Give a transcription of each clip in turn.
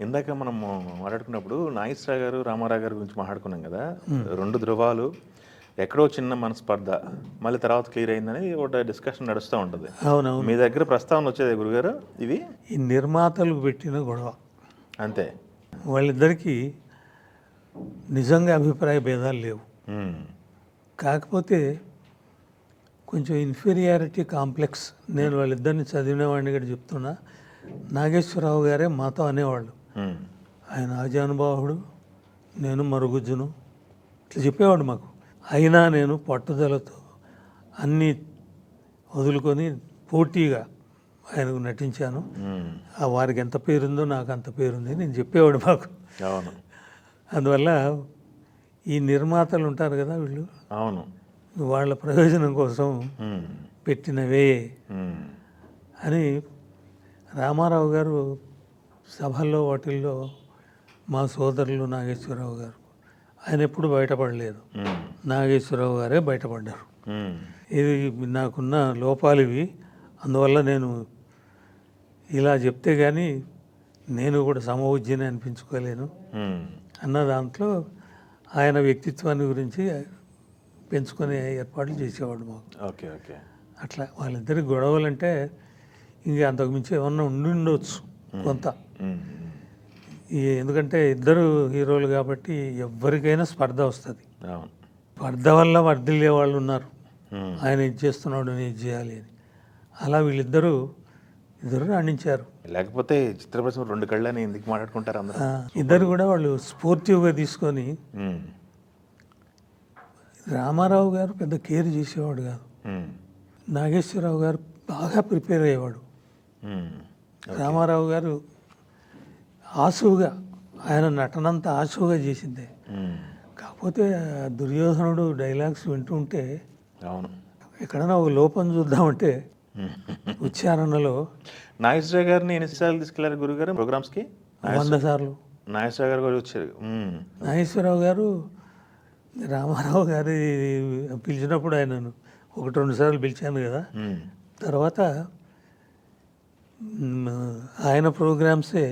ఇందాక మనము మాట్లాడుకున్నప్పుడు నాగేశ్వరరావు గారు, రామారావు గారి గురించి మాట్లాడుకున్నాం కదా. 2 ధృవాలు, ఎక్కడో చిన్న మనస్పర్ధ, మళ్ళీ తర్వాత క్లియర్ అయిందని ఒక డిస్కషన్ నడుస్తూ ఉంటుంది. అవునవును. మీ దగ్గర ప్రస్తావన వచ్చేది గురుగారు ఇవి? ఈ నిర్మాతలు పెట్టిన గొడవ. అంతే. వాళ్ళిద్దరికీ నిజంగా అభిప్రాయ భేదాలు లేవు. కాకపోతే కొంచెం ఇన్ఫీరియారిటీ కాంప్లెక్స్. నేను వాళ్ళిద్దరిని చదివిన వాడిని కూడా చెప్తున్నా. నాగేశ్వరరావు గారే మాతో అనేవాళ్ళు, ఆయన ఆజానుబాహుడు, నేను మరుగుజ్జును, ఇట్లా చెప్పేవాడు మాకు. అయినా నేను పట్టుదలతో అన్నీ వదులుకొని పోటీగా ఆయనకు నటించాను. వారికి ఎంత పేరుందో నాకు అంత పేరుంది నేను చెప్పేవాడు మాకు. అవును. అందువల్ల ఈ నిర్మాతలు ఉంటారు కదా వీళ్ళు, అవును, వాళ్ళ ప్రయోజనం కోసం పెట్టినవే అని రామారావు గారు సభల్లో వాటిల్లో మా సోదరులు నాగేశ్వరరావు గారు ఆయన ఎప్పుడు బయటపడలేదు. నాగేశ్వరరావు గారే బయటపడ్డారు. ఇది నాకున్న లోపాలు ఇవి, అందువల్ల నేను ఇలా చెప్తే కానీ నేను కూడా సమవుజ్జిని అనిపించుకోలేను అన్న దాంట్లో ఆయన వ్యక్తిత్వాన్ని గురించి పెంచుకునే ఏర్పాట్లు చేసేవాడు మాకు. Okay okay. అట్లా వాళ్ళిద్దరి గొడవలు అంటే ఇంక అంతకుమించి ఏమన్నా ఉండొచ్చు కొంత. ఎందుకంటే ఇద్దరు హీరోలు కాబట్టి ఎవరికైనా స్పర్ధ వస్తుంది. స్పర్ధ వల్ల వర్ధిల్లే వాళ్ళు ఉన్నారు. ఆయన ఇది చేస్తున్నాడు, నేను ఇది చేయాలి అని. అలా వీళ్ళిద్దరూ రాణించారు. లేకపోతే చిత్రపరిశ్రమ 2 కళ్ళని ఎందుకు మాట్లాడుకుంటారు అందరూ? ఇద్దరు కూడా వాళ్ళు స్పోర్టివ్గా తీసుకొని, రామారావు గారు పెద్ద కేర్ చేసేవాడు కాదు, నాగేశ్వరరావు గారు బాగా ప్రిపేర్ అయ్యేవాడు. రామారావు గారు ఆశువుగా, ఆయన నటనంతా ఆశువుగా చేసిందే. కాకపోతే దుర్యోధనుడు డైలాగ్స్ వింటుంటే అవును ఎక్కడైనా ఒక లోపం చూద్దామంటే ఉచ్చారణలో. నాగేశ్వరరావు గారిని ఎన్నిసార్లు తీసుకెళ్లారు గురుగారు ప్రోగ్రామ్స్కి? 100 సార్లు. నాగేశ్వరరావు గారు కూడా వచ్చారు. నాగేశ్వరరావు గారు రామారావు గారి పిలిచినప్పుడు ఆయనను 1-2 సార్లు పిలిచాను కదా. తర్వాత ఆయన ప్రోగ్రామ్సే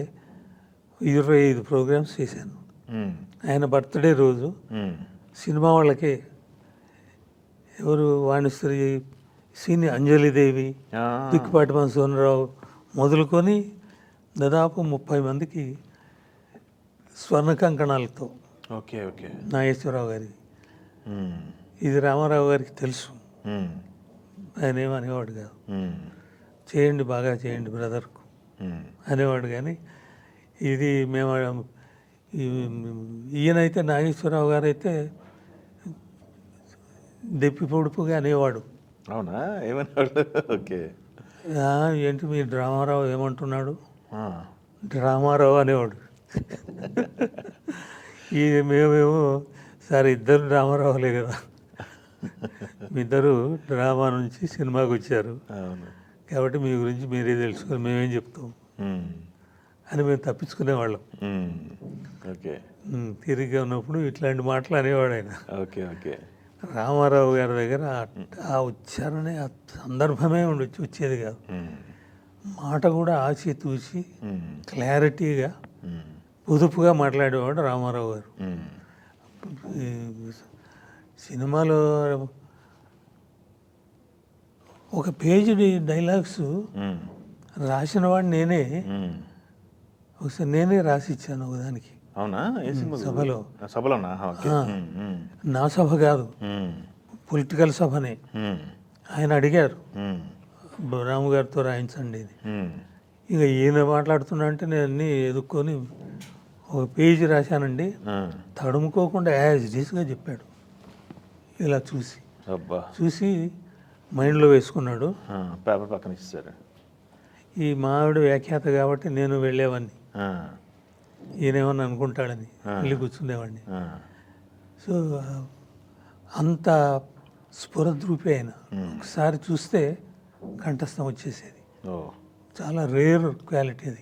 25 ప్రోగ్రామ్స్ చేశాను. ఆయన బర్త్డే రోజు సినిమా వాళ్ళకే, ఎవరు వాణిశ్రీ, సీని అంజలిదేవి, దిక్కుపాటి మధుసూదనరావు మొదలుకొని దాదాపు 30 మందికి స్వర్ణ కంకణాలతో. Okay okay. నాగేశ్వరరావు గారికి ఇది రామారావు గారికి తెలుసు. ఆయన ఏమనేవాడు కాదు, చేయండి బాగా చేయండి బ్రదర్కు అనేవాడు. కానీ ఇది మేము ఈయనైతే నాగేశ్వరరావు గారు అయితే దెప్పి పొడుపుగా అనేవాడు. అవునా? ఏమన్నాడు? ఓకే. ఏంటి మీ డ్రామారావు ఏమంటున్నాడు, డ్రామారావు అనేవాడు. ఇది మేమేమో సార్ ఇద్దరు డ్రామారావులే కదా, ఇద్దరు డ్రామా నుంచి సినిమాకి వచ్చారు కాబట్టి మీ గురించి మీరే తెలుసుకొని మేమేం చెప్తాం అని మేము తప్పించుకునేవాళ్ళం. ఓకే. తిరిగి ఉన్నప్పుడు ఇట్లాంటి మాటలు అనేవాడు ఆయన. Okay okay. రామారావు గారి దగ్గర ఆ ఉచ్చారణ ఆ సందర్భమే వచ్చేది కాదు. మాట కూడా ఆచితూచి క్లారిటీగా పొదుపుగా మాట్లాడేవాడు రామారావు గారు. సినిమాలో ఒక పేజీ డైలాగ్స్ రాసిన వాడు నేనే. ఒకసారి నేనే రాసిచ్చాను ఒకదానికి. అవునా? సభలో. సభలోనా? నా సభ కాదు, పొలిటికల్ సభనే. ఆయన అడిగారు రాము గారితో రాయించండి ఇది. ఇక ఈయన మాట్లాడుతున్నా అంటే నేను అన్నీ ఎదుక్కొని ఒక పేజీ రాశానండి. తడుముకోకుండా యాజ్ ఇట్ ఈస్గా చెప్పాడు. ఇలా చూసి మైండ్లో వేసుకున్నాడు. పేపర్ పక్కన ఇచ్చారు. ఈ మావిడ వ్యాఖ్యాత కాబట్టి నేను వెళ్ళేవాడిని, ఈయనేమన్నా అనుకుంటాడని వెళ్ళి కూర్చునేవాడిని. సో అంత స్ఫురద్రూపి అయిన ఒకసారి చూస్తే కంఠస్థం వచ్చేసేది. చాలా రేర్ క్వాలిటీ అది.